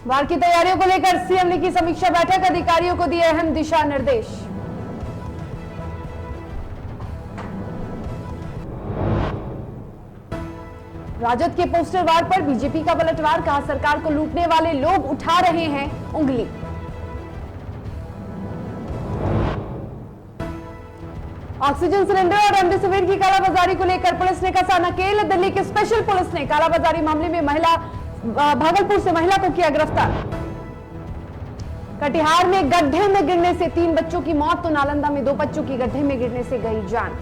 वार की तैयारियों को लेकर सीएम ने की समीक्षा बैठक, अधिकारियों को दिए अहम दिशा निर्देश। राजद के पोस्टर वार पर बीजेपी का पलटवार, कहा सरकार को लूटने वाले लोग उठा रहे हैं उंगली। ऑक्सीजन सिलेंडर और रेमडेसिविर की कालाबाजारी को लेकर पुलिस ने कसा नकेल, दिल्ली की स्पेशल पुलिस ने कालाबाजारी मामले में भागलपुर से महिला को किया गिरफ्तार। कटिहार में गड्ढे में गिरने से 3 बच्चों की मौत, तो नालंदा में 2 बच्चों की गड्ढे में गिरने से गई जान।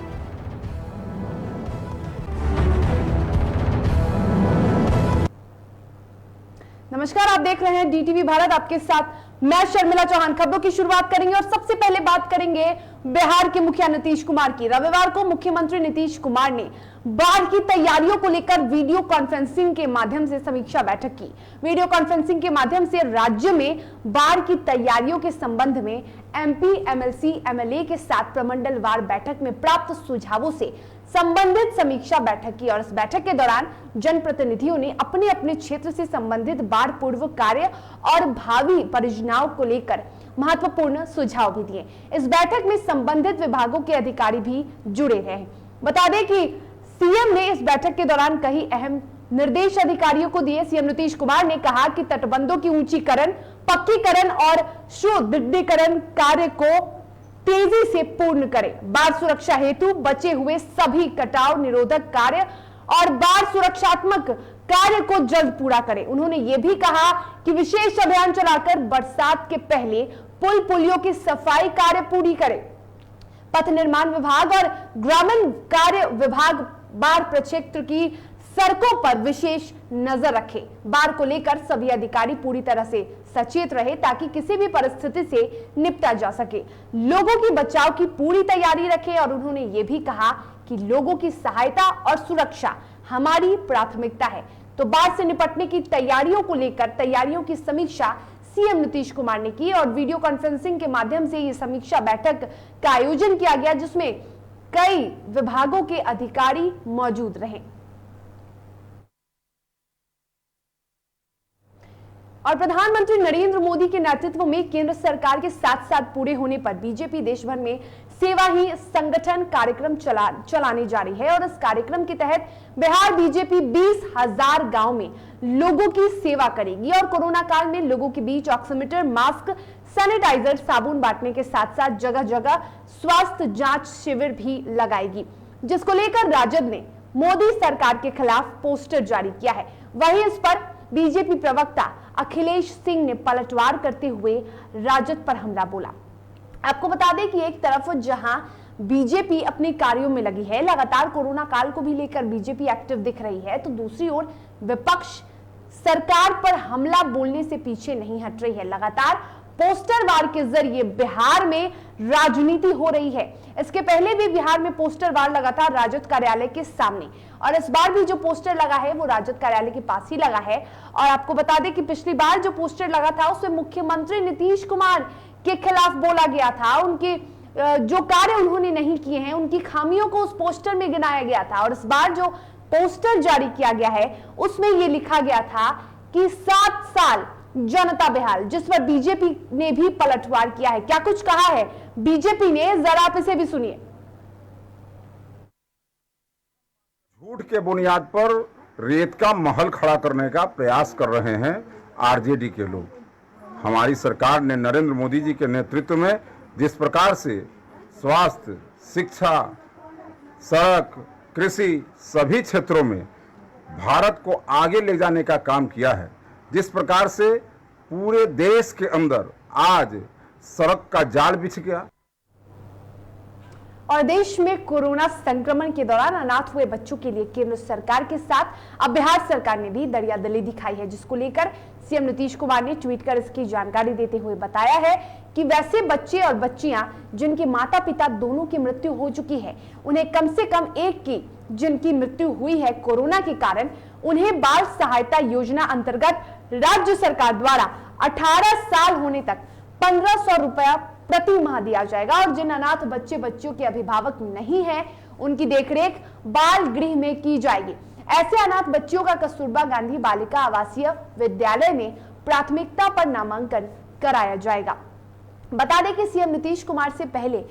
नमस्कार, आप देख रहे हैं डीटीवी भारत, आपके साथ मैं शर्मिला चौहान। खबरों की शुरुआत करेंगे और सबसे पहले बात करेंगे बिहार के मुखिया नीतीश कुमार की। रविवार को मुख्यमंत्री नीतीश कुमार ने बाढ़ की तैयारियों को लेकर वीडियो कॉन्फ्रेंसिंग के माध्यम से समीक्षा बैठक की। वीडियो कॉन्फ्रेंसिंग के माध्यम से राज्य में बाढ़ की तैयारियों के संबंध में एमपी, एमएलसी, एमएलए के साथ प्रमंडलवार बैठक में प्राप्त सुझावों से संबंधित समीक्षा बैठक की। और इस बैठक के दौरान जनप्रतिनिधियों ने अपने अपने क्षेत्र से संबंधित बाढ़ पूर्व कार्य और भावी परियोजनाओं को लेकर महत्वपूर्ण सुझाव भी दिए। इस बैठक में संबंधित विभागों के अधिकारी भी जुड़े रहे। बता दें कि सीएम ने इस बैठक के दौरान कई अहम निर्देश अधिकारियों को दिए। सीएम नीतीश कुमार ने कहा कि तटबंधों की ऊंचीकरण, पक्कीकरण और सुदृढ़ीकरण कार्य को तेजी से पूर्ण करें। बाढ़ सुरक्षा हेतु बचे हुए सभी कटाव निरोधक कार्य और बाढ़ सुरक्षात्मक कार्य को जल्द पूरा करें। उन्होंने ये भी कहा कि विशेष अभियान चलाकर बरसात के पहले पुल पुलियों की सफाई कार्य पूरी करें। पथ निर्माण विभाग और ग्रामीण कार्य विभाग बाढ़ प्रक्षेत्र की सड़कों पर विशेष नजर रखे। बाढ़ को लेकर सभी अधिकारी पूरी तरह से सचेत रहे ताकि किसी भी परिस्थिति से निपटा जा सके। लोगों की बचाव की पूरी तैयारी रखें और उन्होंने ये भी कहा कि लोगों की सहायता और सुरक्षा हमारी प्राथमिकता है। तो बाढ़ से निपटने की तैयारियों को लेकर तैयारियों की समीक्षा सीएम नीतीश कुमार ने की और वीडियो कॉन्फ्रेंसिंग के माध्यम से ये समीक्षा बैठक का आयोजन किया गया, जिसमें कई विभागों के अधिकारी मौजूद रहे। और प्रधानमंत्री नरेंद्र मोदी के नेतृत्व में केंद्र सरकार के साथ पूरे होने पर बीजेपी देश भर में सेवा ही संगठन कार्यक्रम चलाने जा रही है। और इस कार्यक्रम के तहत बिहार बीजेपी 20,000 गांव में लोगों की सेवा करेगी और कोरोना काल में लोगों के बीच ऑक्सीमीटर, मास्क, सैनिटाइजर, साबुन बांटने के साथ साथ जगह जगह स्वास्थ्य जांच शिविर भी लगाएगी, जिसको लेकर राजद ने मोदी सरकार के खिलाफ पोस्टर जारी किया है। वहीं इस पर बीजेपी प्रवक्ता अखिलेश सिंह ने पलटवार करते हुए राजद पर हमला बोला। आपको बता दें कि एक तरफ जहां बीजेपी अपने कार्यों में लगी है, लगातार कोरोना काल को भी लेकर बीजेपी एक्टिव दिख रही है, तो दूसरी ओर विपक्ष सरकार पर हमला बोलने से पीछे नहीं हट रही है। लगातार पोस्टर वार के जरिए बिहार में राजनीति हो रही है। इसके पहले भी बिहार में पोस्टर वार लगातार राजद कार्यालय के सामने, और इस बार भी जो पोस्टर लगा है वो राजद कार्यालय के पास ही लगा है। और आपको बता दें कि पिछली बार जो पोस्टर लगा था उसमें मुख्यमंत्री नीतीश कुमार के खिलाफ बोला गया था, उनके जो कार्य उन्होंने नहीं किए हैं, उनकी खामियों को उस पोस्टर में गिनाया गया था। और इस बार जो पोस्टर जारी किया गया है उसमें यह लिखा गया था कि 7 साल जनता बेहाल, जिस पर बीजेपी ने भी पलटवार किया है। क्या कुछ कहा है बीजेपी ने, जरा आप इसे भी सुनिए। झूठ के बुनियाद पर रेत का महल खड़ा करने का प्रयास कर रहे हैं आरजेडी के लोग। हमारी सरकार ने नरेंद्र मोदी जी के नेतृत्व में जिस प्रकार से स्वास्थ्य, शिक्षा, सड़क, कृषि सभी क्षेत्रों में भारत को आगे ले जाने का काम किया है, जिस प्रकार से पूरे देश के अंदर आज सड़क का जाल बिछ गया। और देश में कोरोना संक्रमण के दौरान अनाथ हुए बच्चों के लिए केंद्र सरकार के साथ अब बिहार सरकार ने भी दरियादिली दिखाई है, जिसको लेकर सीएम नीतीश कुमार ने ट्वीट कर इसकी जानकारी देते हुए बताया है कि वैसे बच्चे और बच्चियां जिनके माता पिता दोनों की मृत्यु हो चुकी है, उन्हें कम से कम एक की जिनकी मृत्यु हुई है कोरोना के कारण, उन्हें बाल सहायता योजना अंतर्गत राज्य सरकार द्वारा 18 साल होने तक 1500 रुपया प्रति माह दिया जाएगा। और जिन अनाथ बच्चे बच्चियों के अभिभावक नहीं हैं, उनकी देखरेख बाल गृह में की जाएगी। ऐसे अनाथ बच्चियों का कस्तूरबा गांधी बालिका आवासीय विद्यालय में प्राथमिकता पर नामांकन कराया जाएगा। बता दें कि सीएम नीतीश कुमार से पहले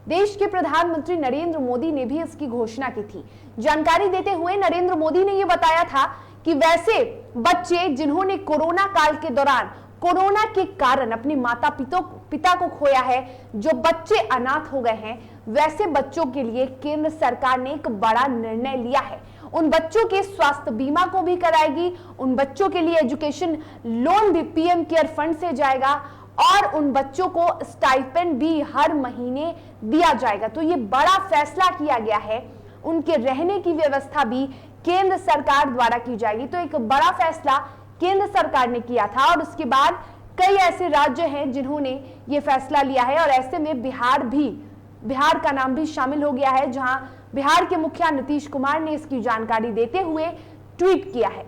देश के प्रधानमंत्री नरेंद्र मोदी ने भी इसकी घोषणा की थी। जानकारी देते हुए नरेंद्र मोदी ने यह बताया था कि वैसे बच्चे जिन्होंने कोरोना काल के दौरान कोरोना के कारण अपने माता पिता को खोया है, जो बच्चे अनाथ हो गए हैं, वैसे बच्चों के लिए केंद्र सरकार ने एक बड़ा निर्णय लिया है। उन बच्चों के स्वास्थ्य बीमा को भी कराएगी, उन बच्चों के लिए एजुकेशन लोन भी पीएम केयर फंड से जाएगा और उन बच्चों को स्टाइपेंड भी हर महीने दिया जाएगा। तो ये बड़ा फैसला किया गया है। उनके रहने की व्यवस्था भी केंद्र सरकार द्वारा की जाएगी। तो एक बड़ा फैसला केंद्र सरकार ने किया था और उसके बाद कई ऐसे राज्य हैं जिन्होंने ये फैसला लिया है और ऐसे में बिहार का नाम भी शामिल हो गया है, जहां बिहार के मुखिया नीतीश कुमार ने इसकी जानकारी देते हुए ट्वीट किया है।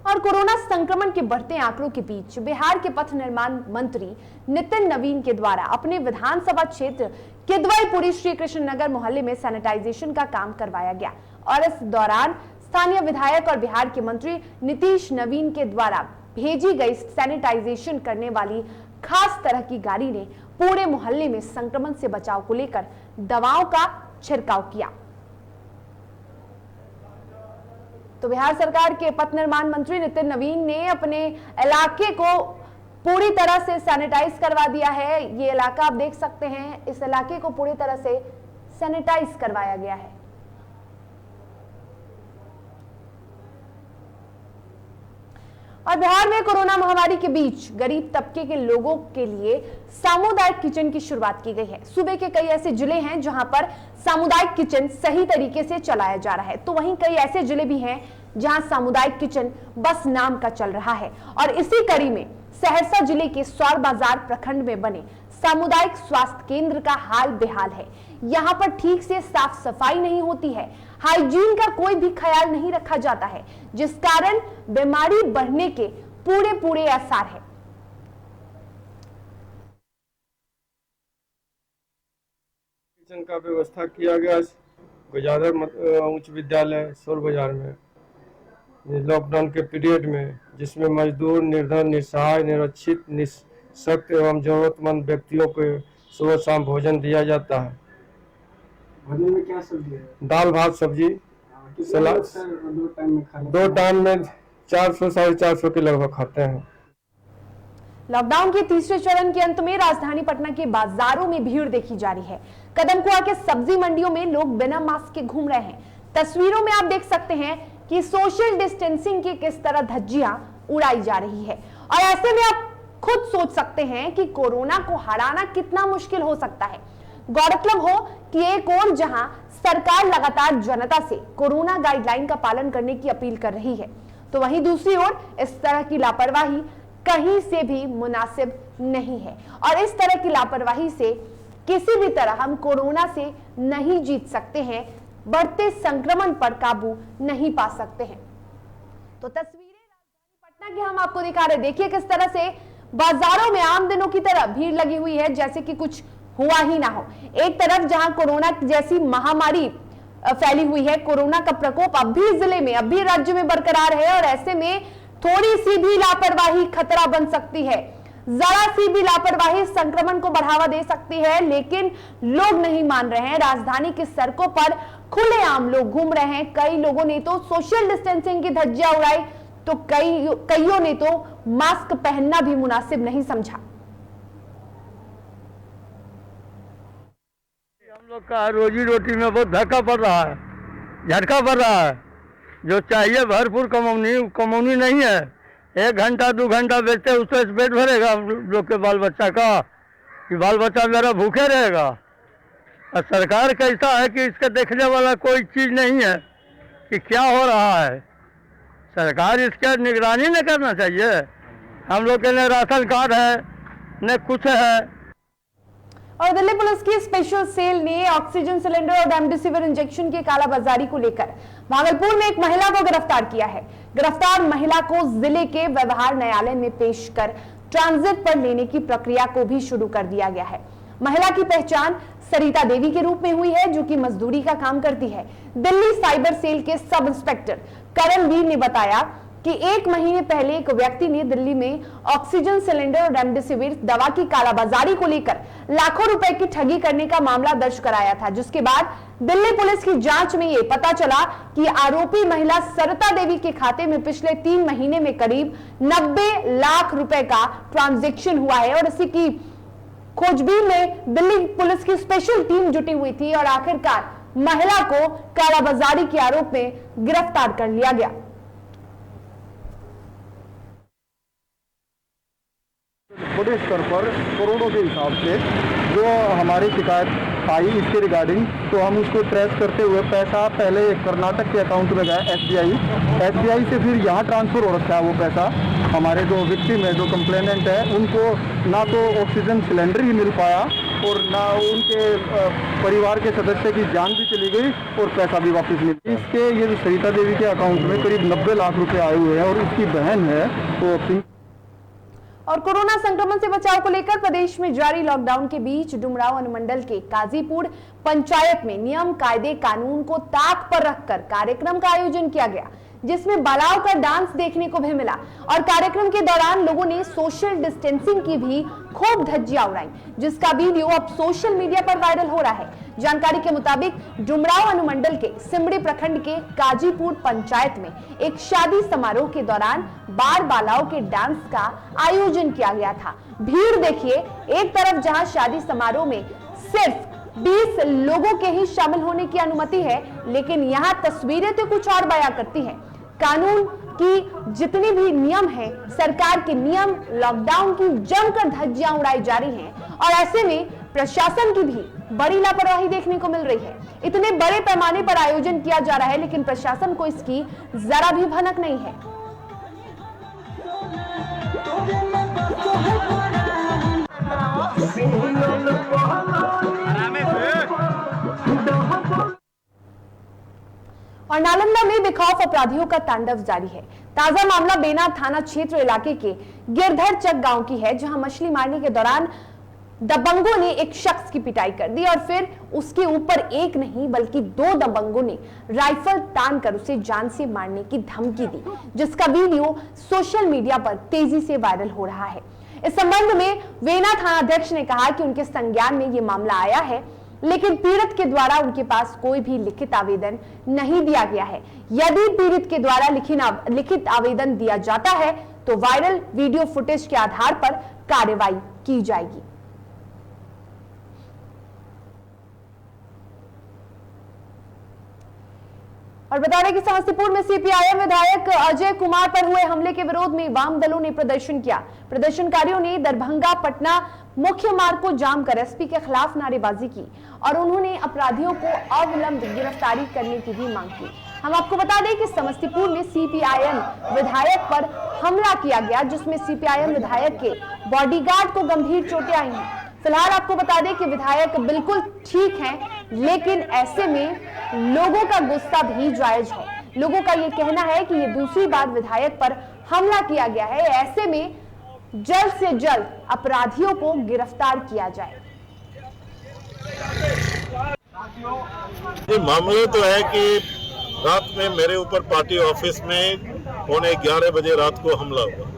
और कोरोना संक्रमण के बढ़ते आंकड़ों के बीच बिहार के पथ निर्माण मंत्री नितिन नवीन के द्वारा अपने विधानसभा क्षेत्र किदवईपुरी श्री कृष्ण नगर मोहल्ले में सैनिटाइजेशन का काम करवाया गया और इस दौरान स्थानीय विधायक और बिहार के मंत्री नीतीश नवीन के द्वारा भेजी गई सैनिटाइजेशन करने वाली खास तरह की गाड़ी ने पूरे मोहल्ले में संक्रमण से बचाव को लेकर दवाओं का छिड़काव किया। तो बिहार सरकार के पथ निर्माण मंत्री नितिन नवीन ने अपने इलाके को पूरी तरह से सैनिटाइज करवा दिया है। ये इलाका आप देख सकते हैं, इस इलाके को पूरी तरह से सैनिटाइज करवाया गया है। और बिहार में कोरोना महामारी के बीच गरीब तबके के लोगों के लिए सामुदायिक किचन की शुरुआत की गई है। सूबे के कई ऐसे जिले हैं जहां पर सामुदायिक किचन सही तरीके से चलाया जा रहा है, तो वहीं कई ऐसे जिले भी हैं जहां सामुदायिक किचन बस नाम का चल रहा है। और इसी कड़ी में सहरसा जिले के सौर बाजार प्रखंड में बने सामुदायिक स्वास्थ्य केंद्र का हाल बेहाल है। यहाँ पर ठीक से साफ सफाई नहीं होती है, हाइजीन का कोई भी ख्याल नहीं रखा जाता है, जिस कारण बीमारी बढ़ने के पूरे आसार है। किचन का व्यवस्था किया गया गुजादर उच्च विद्यालय सौर बाजार में लॉकडाउन के पीरियड में, जिसमें मजदूर, निर्धन, निसहाय, निरक्षित, निःशक्त एवं जरूरतमंद व्यक्तियों को सुबह शाम भोजन दिया जाता है। भोजन में क्या सब्जी है? दाल भात सब्जी सलाद। दो टाइम में 400-450 के लगभग खाते हैं। लॉकडाउन के तीसरे चरण के अंत में राजधानी पटना के बाजारों में भीड़ देखी जा रही है। कदमकुआ के सब्जी मंडियों में लोग बिना मास्क के घूम रहे हैं। तस्वीरों में आप देख सकते हैं कि सोशल डिस्टेंसिंग की किस तरह धज्जियां उड़ाई जा रही है। और ऐसे में आप खुद सोच सकते हैं कि कोरोना को हराना कितना मुश्किल हो सकता है। गौरतलब हो कि एक और जहां सरकार लगातार जनता से कोरोना गाइडलाइन का पालन करने की अपील कर रही है, तो वहीं दूसरी ओर इस तरह की लापरवाही कहीं से भी मुनासिब नहीं है। और इस तरह की लापरवाही से किसी भी तरह हम कोरोना से नहीं जीत सकते हैं, बढ़ते संक्रमण पर काबू नहीं पा सकते हैं। तो तस्वीरें राजधानी पटना की हम आपको दिखा रहे, देखिए किस तरह से बाजारों में आम दिनों की तरह भीड़ लगी हुई है, जैसे कि कुछ हुआ ही ना हो। एक तरफ जहां कोरोना जैसी महामारी फैली हुई है, कोरोना का प्रकोप अब भी जिले में, अब भी राज्य में बरकरार है, और ऐसे में थोड़ी सी भी लापरवाही खतरा बन सकती है। जरा सी भी लापरवाही संक्रमण को बढ़ावा दे सकती है, लेकिन लोग नहीं मान रहे हैं। राजधानी की सड़कों पर खुलेआम लोग घूम रहे हैं। कई लोगों ने तो सोशल डिस्टेंसिंग की धज्जियां उड़ाई, तो कईयों ने तो मास्क पहनना भी मुनासिब नहीं समझा। हम लोग का रोजी रोटी में बहुत धक्का पड़ रहा है, झटका पड़ रहा है। जो चाहिए भरपूर कमौनी नहीं है। 1 घंटा 2 घंटा बेचते उससे पेट भरेगा हम लोग के बाल बच्चा का, कि बाल बच्चा मेरा भूखे रहेगा। और सरकार कैसा है कि इसका देखने वाला कोई चीज़ नहीं है कि क्या हो रहा है। सरकार इसका निगरानी न करना चाहिए। हम लोग के न राशन कार्ड है न कुछ है। और दिल्ली पुलिस की स्पेशल सेल ने ऑक्सीजन सिलेंडर और रेमडेसिविर इंजेक्शन की कालाबाजारी को लेकर भागलपुर में एक महिला को गिरफ्तार किया है। गिरफ्तार महिला को जिले के व्यवहार न्यायालय में पेश कर ट्रांजिट पर लेने की प्रक्रिया को भी शुरू कर दिया गया है। महिला की पहचान सरिता देवी के रूप में हुई है, जो कि मजदूरी का काम करती है। दिल्ली साइबर सेल के सब इंस्पेक्टर करणवीर ने बताया कि 1 महीने पहले एक व्यक्ति ने दिल्ली में ऑक्सीजन सिलेंडर और रेमडेसिविर दवा की कालाबाजारी को लेकर लाखों रुपए की ठगी करने का मामला दर्ज कराया था, जिसके बाद दिल्ली पुलिस की जांच में यह पता चला कि आरोपी महिला सरिता देवी के खाते में पिछले 3 महीने में करीब 90 लाख रुपए का ट्रांजैक्शन हुआ है और इसी की खोजबीन में दिल्ली पुलिस की स्पेशल टीम जुटी हुई थी और आखिरकार महिला को कालाबाजारी के आरोप में गिरफ्तार कर लिया गया। बड़े स्तर पर करोड़ों के हिसाब से जो हमारी शिकायत आई इसके रिगार्डिंग, तो हम उसको ट्रेस करते हुए पैसा पहले कर्नाटक के अकाउंट में गया एसबीआई से, फिर यहाँ ट्रांसफ़र हो रखा है वो पैसा। हमारे जो विक्टिम है, जो कंप्लेनेंट है, उनको ना तो ऑक्सीजन सिलेंडर ही मिल पाया और ना उनके परिवार के सदस्य की जान भी चली गई और पैसा भी वापस मिल गया। इसके ये जो सरिता देवी के अकाउंट में करीब 90 लाख रुपए आए हुए हैं और उसकी बहन है वो। और कोरोना संक्रमण से बचाव को लेकर प्रदेश में जारी लॉकडाउन के बीच डुमरांव अनुमंडल के काजीपुर पंचायत में नियम कायदे कानून को ताक पर रखकर कार्यक्रम का आयोजन किया गया, जिसमें बालाओं का डांस देखने को भी मिला और कार्यक्रम के दौरान लोगों ने सोशल डिस्टेंसिंग की भी खूब धज्जियां उड़ाई, जिसका वीडियो अब सोशल मीडिया पर वायरल हो रहा है। जानकारी के मुताबिक डुमरांव अनुमंडल के सिमड़ी प्रखंड के काजीपुर पंचायत में एक शादी समारोह के दौरान बालाओं के डांस का आयोजन किया गया था। भीड़ देखिए, एक तरफ जहां शादी समारोह में सिर्फ 20 लोगों के ही शामिल होने की अनुमति है, लेकिन यहाँ तस्वीरें तो कुछ और बयां करती हैं। कानून की जितनी भी नियम है, सरकार के नियम, लॉकडाउन की जमकर धज्जियां उड़ाई जा रही हैं और ऐसे में प्रशासन की भी बड़ी लापरवाही देखने को मिल रही है। इतने बड़े पैमाने पर आयोजन किया जा रहा है, लेकिन प्रशासन को इसकी जरा भी भनक नहीं है। और नालंदा में बेखौफ अपराधियों का तांडव जारी है। ताजा मामला बेना थाना क्षेत्र इलाके के गिरधर चक गांव की है, जहां मछली मारने के दौरान दबंगों ने एक शख्स की पिटाई कर दी और फिर उसके ऊपर एक नहीं बल्कि 2 दबंगों ने राइफल तान कर उसे जान से मारने की धमकी दी, जिसका वीडियो सोशल मीडिया पर तेजी से वायरल हो रहा है। इस संबंध में वेना थानाध्यक्ष ने कहा कि उनके संज्ञान में ये मामला आया है, लेकिन पीड़ित के द्वारा उनके पास कोई भी लिखित आवेदन नहीं दिया गया है। यदि पीड़ित के द्वारा लिखित आवेदन दिया जाता है तो वायरल वीडियो फुटेज के आधार पर कार्रवाई की जाएगी। और बता दें कि समस्तीपुर में सीपीआईएम विधायक अजय कुमार पर हुए हमले के विरोध में वाम दलों ने प्रदर्शन किया। प्रदर्शनकारियों ने दरभंगा पटना मुख्य मार्ग को जाम कर एसपी के खिलाफ नारेबाजी की और उन्होंने अपराधियों को अविलंब गिरफ्तारी करने की भी मांग की। हम आपको बता दें कि समस्तीपुर में सीपीआईएम विधायक पर हमला किया गया, जिसमें सीपीआईएम विधायक के बॉडीगार्ड को गंभीर चोटें आई हैं। फिलहाल आपको बता दें कि विधायक बिल्कुल ठीक हैं, लेकिन ऐसे में लोगों का गुस्सा भी जायज है। लोगों का ये कहना है कि ये दूसरी बार विधायक पर हमला किया गया है, ऐसे में जल्द से जल्द अपराधियों को गिरफ्तार किया जाए। ये मामला तो है कि रात में मेरे ऊपर पार्टी ऑफिस में 11:15 बजे रात को हमला हुआ।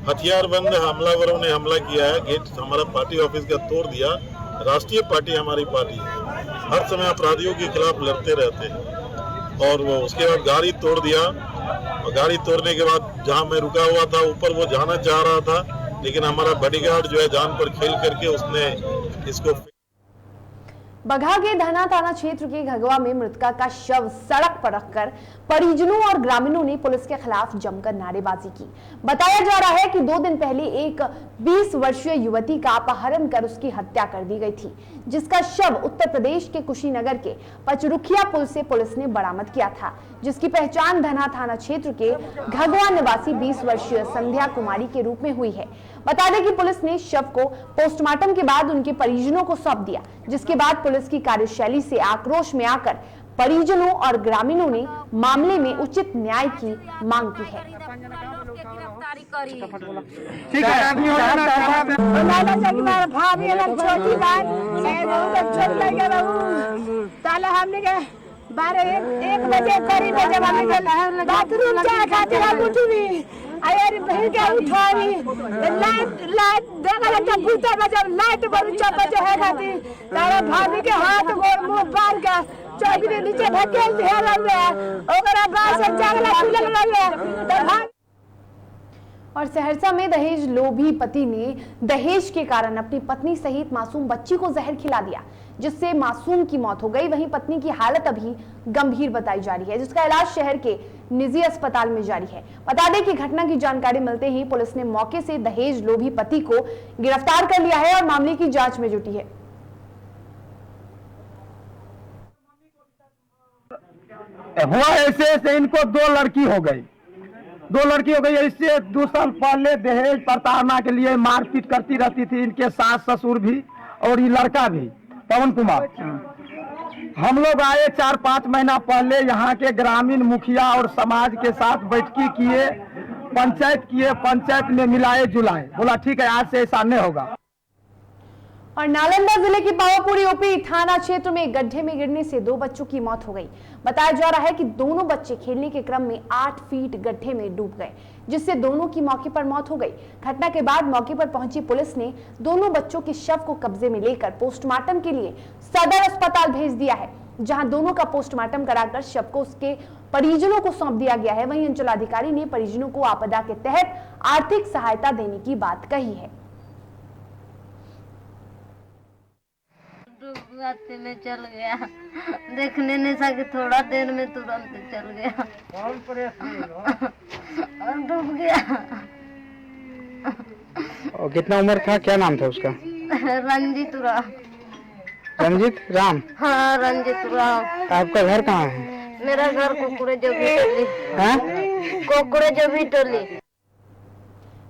हथियारबंद हमलावरों ने हमला किया है, गेट हमारा पार्टी ऑफिस का तोड़ दिया। राष्ट्रीय पार्टी हमारी पार्टी है, हर समय अपराधियों के खिलाफ लड़ते रहते हैं। और वो उसके बाद गाड़ी तोड़ दिया और गाड़ी तोड़ने के बाद जहां मैं रुका हुआ था ऊपर वो जाना चाह रहा था, लेकिन हमारा बॉडीगार्ड जो है जान पर खेल करके उसने इसको। बगहा के धना थाना क्षेत्र के घगवा में मृतका का शव सड़क पर रखकर परिजनों और ग्रामीणों ने पुलिस के खिलाफ जमकर नारेबाजी की। बताया जा रहा है कि 2 दिन पहले एक 20 वर्षीय युवती का अपहरण कर उसकी हत्या कर दी गई थी, जिसका शव उत्तर प्रदेश के कुशीनगर के पचरुखिया पुल से पुलिस ने बरामद किया था, जिसकी पहचान धना थाना क्षेत्र के घगवा निवासी 20 वर्षीय संध्या कुमारी के रूप में हुई है। बता दें कि पुलिस ने शव को पोस्टमार्टम के बाद उनके परिजनों को सौंप दिया, जिसके बाद पुलिस की कार्यशैली से आक्रोश में आकर परिजनों और ग्रामीणों ने मामले में उचित न्याय की मांग की है। ठीक है, 12-1 बजे करीब जब हमें बाथरूम जाए खातिर हम उठी अरे बहन के उठाई लाइट देखा लगता भूता बजब लाइट बड़ी बजे है खातिर तारा भाभी के हाथ गोर मुंह बांध के चौकी के नीचे धकेल दिया लगे ओकरा बाद से जागला खुलल लगे तब और सहरसा में दहेज लोभी पति ने दहेज के कारण अपनी पत्नी सहित मासूम बच्ची को जहर खिला दिया, जिससे मासूम की मौत हो गई। वहीं पत्नी की हालत अभी गंभीर बताई जा रही है, जिसका इलाज शहर के निजी अस्पताल में जारी है। बता दें कि घटना की जानकारी मिलते ही पुलिस ने मौके से दहेज लोभी पति को गिरफ्तार कर लिया है और मामले की जांच में जुटी है। हुआ ऐसे इनको 2 लड़की हो गई, इससे 2 साल पहले दहेज प्रताड़ना के लिए मारपीट करती रहती थी इनके सास ससुर भी और ये लड़का भी पवन कुमार। हम लोग आए 4-5 महीना पहले यहाँ के ग्रामीण मुखिया और समाज के साथ बैठकी किए, पंचायत में मिलाए जुलाए, बोला ठीक है आज से ऐसा नहीं होगा। और नालंदा जिले की पावापुरी ओपी थाना क्षेत्र में गड्ढे में गिरने से 2 बच्चों की मौत हो गई। बताया जा रहा है कि दोनों बच्चे खेलने के क्रम में 8 फीट गड्ढे में डूब गए, जिससे दोनों की मौके पर मौत हो गई। घटना के बाद मौके पर पहुंची पुलिस ने दोनों बच्चों के शव को कब्जे में लेकर पोस्टमार्टम के लिए सदर अस्पताल भेज दिया है, जहां दोनों का पोस्टमार्टम कराकर शव को उसके परिजनों को सौंप दिया गया है। वहीं अंचलाधिकारी ने परिजनों को आपदा के तहत आर्थिक सहायता देने की बात कही है। रास्ते में चल गया, देखने नहीं सके, थोड़ा देर में तुरंत चल गया, डूब गया। और कितना उम्र था, क्या नाम था उसका? रंजीत राम। रंजीत राम? हाँ रंजीत राम। आपका घर कहाँ है? मेरा घर कुकुरे जोभी टोली। हाँ? कुकुरे जोभी टोली।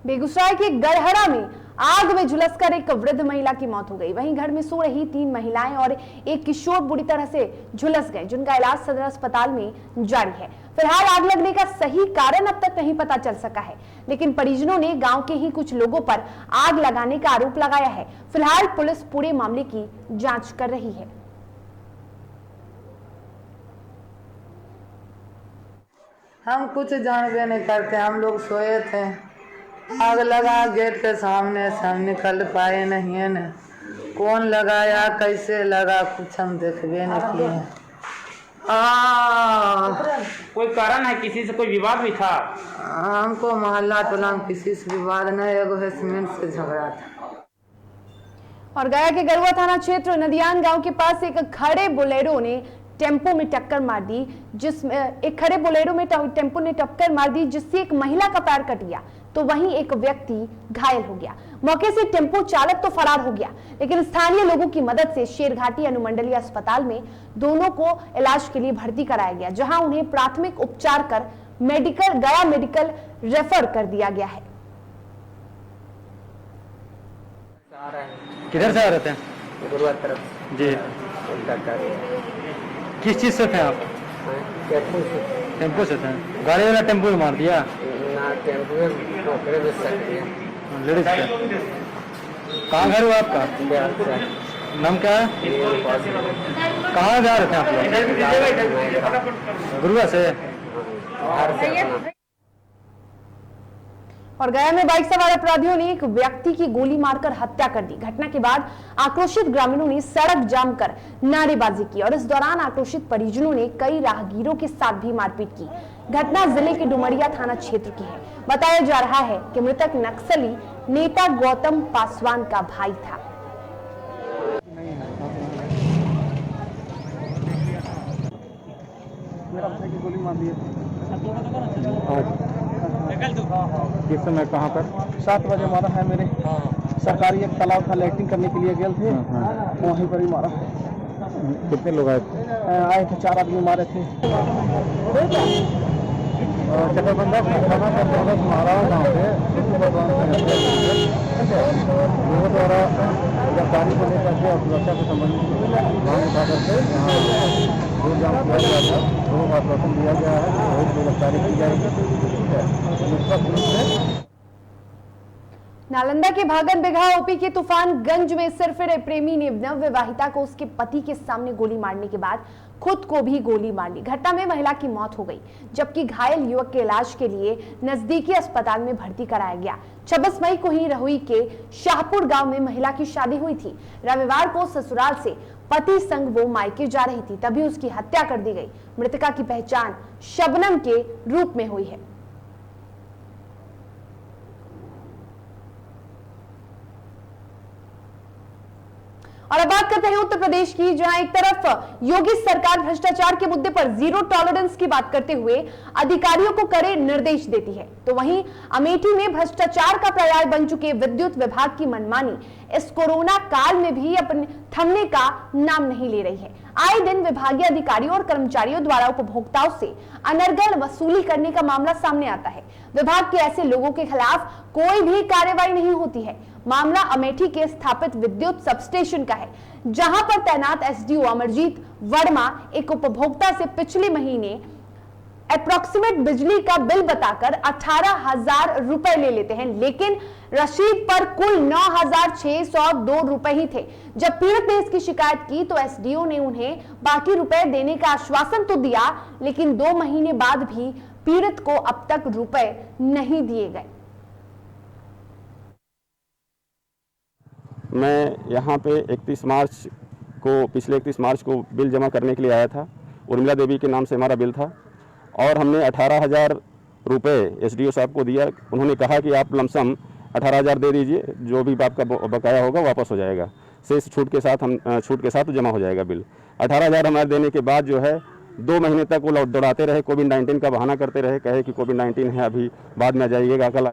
बेगूसराय के गड़हरा में आग में झुलसकर एक वृद्ध महिला की मौत हो गई। वहीं घर में सो रही 3 महिलाएं और एक किशोर बुरी तरह से झुलस गए, जिनका इलाज सदर अस्पताल में जारी है। फिलहाल आग लगने का सही कारण अब तक नहीं पता चल सका है, लेकिन परिजनों ने गांव के ही कुछ लोगों पर आग लगाने का आरोप लगाया है। फिलहाल पुलिस पूरे मामले की जांच कर रही है। हम कुछ जानबे नहीं करते, हम लोग सोए थे, आग लगा गेट के सामने से, हम निकल पाए नहीं है न, कौन लगाया कैसे लगा कुछ हम देखबे नहीं किए। कोई कारण है, किसी से कोई विवाद भी था? हमको मोहल्ला टोला में किसी से विवाद नहीं, एगो हेसमेंट से झगड़ा था। और गया के गरुआ थाना क्षेत्र नदियान गांव के पास एक खड़े बोलेरो ने टेम्पो में टक्कर मार दी, टेम्पो ने टक्कर मार दी, जिससे एक महिला का पैर कट गया, तो वहीं एक व्यक्ति घायल हो गया। मौके से टेम्पो चालक तो फरार हो गया, लेकिन स्थानीय लोगों की मदद से शेरघाटी अनुमंडलीय अस्पताल में दोनों को इलाज के लिए भर्ती कराया गया, जहां उन्हें प्राथमिक उपचार कर गया मेडिकल रेफर कर दिया गया है। किधर से आ रहे थे? गुरुवार तरफ जी। किस चीज से थे आप? टेम्पो से थे। गाड़ी वाला टेम्पो में मार दिया? टेम्पो में ठोकरे में सट गया। लेडीज का? कहाँ घर हुआ आपका? नाम क्या है? कहाँ जा रहे थे आप लोग? गुरुआ से? और गया में बाइक सवार अपराधियों ने एक व्यक्ति की गोली मारकर हत्या कर दी। घटना के बाद आक्रोशित ग्रामीणों ने सड़क जाम कर नारेबाजी की और इस दौरान आक्रोशित परिजनों ने कई राहगीरों के साथ भी मारपीट की। घटना जिले के डुमरिया थाना क्षेत्र की है। बताया जा रहा है कि मृतक नक्सली नेता गौतम पासवान का भाई था। किस समय कहाँ पर? 7 बजे मारा है। मेरे सरकारी एक तालाब था, लाइटिंग करने के लिए गए थे, वहीं पर ही मारा है। कितने लोग आए थे? 4 आदमी मारे थे। चकरबंदा मारा गाँव से लोगों द्वारा गिरफ्तारी को लेकर के और सुरक्षा के संबंधित मांग उठा करके यहाँ रोड जाम किया गया था। लोगों को आश्वासन दिया गया है कि गिरफ्तारी की जाएगी। नालंदा के भागन बिघा ओपी के तूफानगंज में सिरफिरे प्रेमी ने नवविवाहिता को उसके पति के सामने गोली मारने के बाद खुद को भी गोली मार ली। घटना में महिला की मौत हो गई, जबकि घायल युवक के इलाज के लिए नजदीकी अस्पताल में भर्ती कराया गया। 26 मई को ही रहुई के शाहपुर गांव में महिला की शादी हुई थी। रविवार को ससुराल से पति संग वो मायके जा रही थी, तभी उसकी हत्या कर दी गई। मृतका की पहचान शबनम के रूप में हुई है। और अब बात करते हैं उत्तर प्रदेश की, जहां एक तरफ योगी सरकार भ्रष्टाचार के मुद्दे पर जीरो टॉलरेंस की बात करते हुए अधिकारियों को कड़े निर्देश देती है, तो वहीं अमेठी में भ्रष्टाचार का पर्याय बन चुके विद्युत विभाग की मनमानी इस कोरोना काल में भी अपने थमने का नाम नहीं ले रही है। आए दिन विभागीय अधिकारियों और कर्मचारियों द्वारा उपभोक्ताओं से अनर्गल वसूली करने का मामला सामने आता है। विभाग के ऐसे लोगों के खिलाफ कोई भी कार्रवाई नहीं होती है। मामला अमेठी के स्थापित विद्युत सबस्टेशन का है, जहां पर तैनात एसडीओ अमरजीत वर्मा एक उपभोक्ता से पिछले महीने अप्रॉक्सीमेट बिजली का बिल बताकर 18,000 रुपए ले लेते हैं, लेकिन रसीद पर कुल 9,602 रुपए ही थे। जब पीड़ित ने इसकी शिकायत की तो एसडीओ ने उन्हें बाकी रुपए देने का आश्वासन तो दिया, लेकिन 2 महीने बाद भी पीड़ित को अब तक रुपए नहीं दिए गए। मैं यहाँ पे 31 मार्च को पिछले 31 मार्च को बिल जमा करने के लिए आया था। उर्मिला देवी के नाम से हमारा बिल था और हमने 18,000 रुपये एसडीओ साहब को दिया। उन्होंने कहा कि आप लमसम 18,000 दे दीजिए, जो भी आपका बकाया होगा वापस हो जाएगा, शेष छूट के साथ जमा हो जाएगा बिल। 18,000 हमारे देने के बाद जो है 2 महीने तक वो दौड़ाते रहे, कोविड-19 का बहाना करते रहे, कहे कि कोविड-19 है, अभी बाद में आ जाइएगा कल।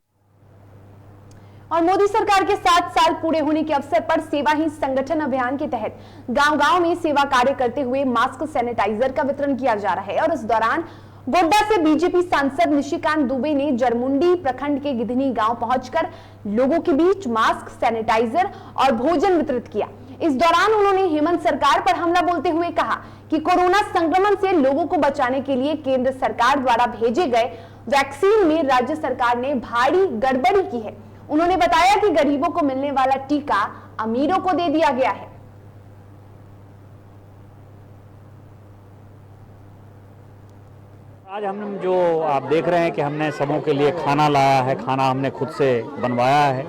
और मोदी सरकार के 7 साल पूरे होने के अवसर पर सेवा ही संगठन अभियान के तहत गांव-गांव में सेवा कार्य करते हुए मास्क सैनिटाइजर का वितरण किया जा रहा है। और इस दौरान गोड्डा से बीजेपी सांसद निशिकांत दुबे ने जरमुंडी प्रखंड के गिधनी गांव पहुंचकर लोगों के बीच मास्क, सैनिटाइजर और भोजन वितरित किया। इस दौरान उन्होंने हेमंत सरकार पर हमला बोलते हुए कहा कि कोरोना संक्रमण से लोगों को बचाने के लिए केंद्र सरकार द्वारा भेजे गए वैक्सीन में राज्य सरकार ने भारी गड़बड़ी की है। उन्होंने बताया कि गरीबों को मिलने वाला टीका अमीरों को दे दिया गया है। आज हम जो आप देख रहे हैं कि हमने सबों के लिए खाना लाया है, खाना हमने खुद से बनवाया है,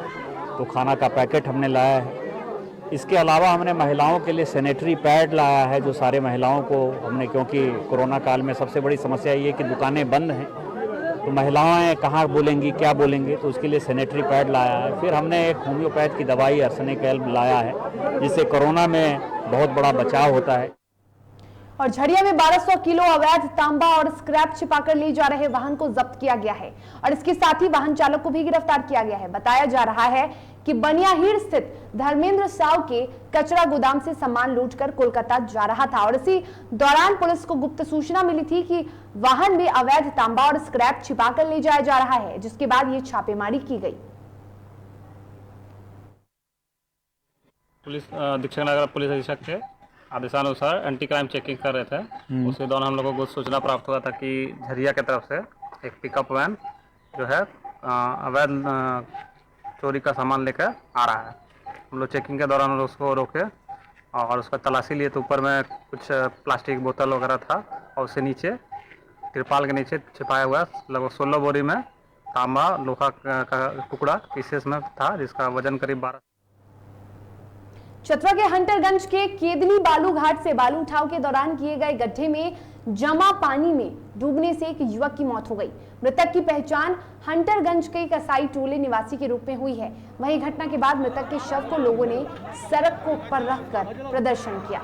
तो खाना का पैकेट हमने लाया है। इसके अलावा हमने महिलाओं के लिए सैनिटरी पैड लाया है, जो सारे महिलाओं को हमने, क्योंकि कोरोना काल में सबसे बड़ी समस्या ये कि दुकानें बंद हैं, तो महिलाएं कहाँ बोलेंगी, क्या बोलेंगे, तो उसके लिए सैनिटरी पैड लाया है। फिर हमने एक होम्योपैथ की दवाई आर्सेनिक लाया है, जिससे कोरोना में बहुत बड़ा बचाव होता है। और झरिया में 1200 किलो अवैध तांबा और स्क्रैप छिपाकर ले जा रहे वाहन को जब्त किया गया है और इसके साथ ही वाहन चालक को भी गिरफ्तार किया गया है। बताया जा रहा है कि बनियाहीर स्थित धर्मेंद्र साव के कचरा गोदाम से सामान लूटकर कोलकाता जा रहा था और इसी दौरान पुलिस को गुप्त सूचना मिली थी कि वाहन में अवैध तांबा और स्क्रैप छिपाकर ले जाया जा रहा है, जिसके बाद ये छापेमारी की गई। पुलिस अधीक्षक नगर पुलिस अधीक्षक थे, आदेशानुसार एंटी क्राइम चेकिंग कर रहे थे। उसके दौरान हम लोगों को सूचना प्राप्त हुआ था कि झरिया की तरफ से एक पिकअप वैन जो है अवैध चोरी का सामान लेकर आ रहा है। हम लोग चेकिंग के दौरान उसको रोके और उसका तलाशी लिए, तो ऊपर में कुछ प्लास्टिक बोतल वगैरह था और उससे नीचे तिरपाल के नीचे छिपाया हुआ लगभग 16 बोरी में तांबा लोहा का टुकड़ा पीसेस में था, जिसका वजन करीब 12। चतरा के हंटरगंज के केदनी बालू घाट से बालू उठाव के दौरान किए गए गड्ढे में जमा पानी में डूबने से एक युवक की मौत हो गई। मृतक की पहचान हंटरगंज के कसाई टोले निवासी के रूप में हुई है। वहीं घटना के बाद मृतक के शव को लोगों ने सड़क को पर रखकर प्रदर्शन किया।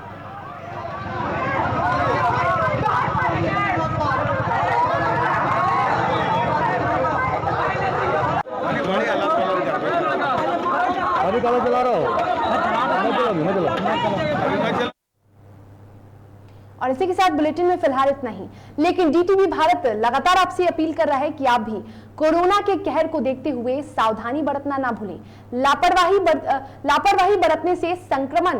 और इसी के साथ बुलेटिन में फिलहाल इतना ही, लेकिन डीटीवी भारत लगातार आपसे अपील कर रहा है कि आप भी कोरोना के कहर को देखते हुए सावधानी बरतना ना भूलें। लापरवाही बरतने से संक्रमण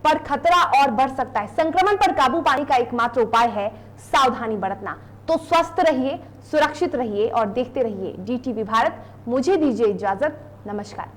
पर खतरा और बढ़ सकता है। संक्रमण पर काबू पाने का एकमात्र उपाय है सावधानी बरतना। तो स्वस्थ रहिए, सुरक्षित रहिए और देखते रहिए डीटीवी भारत। मुझे दीजिए इजाजत, नमस्कार।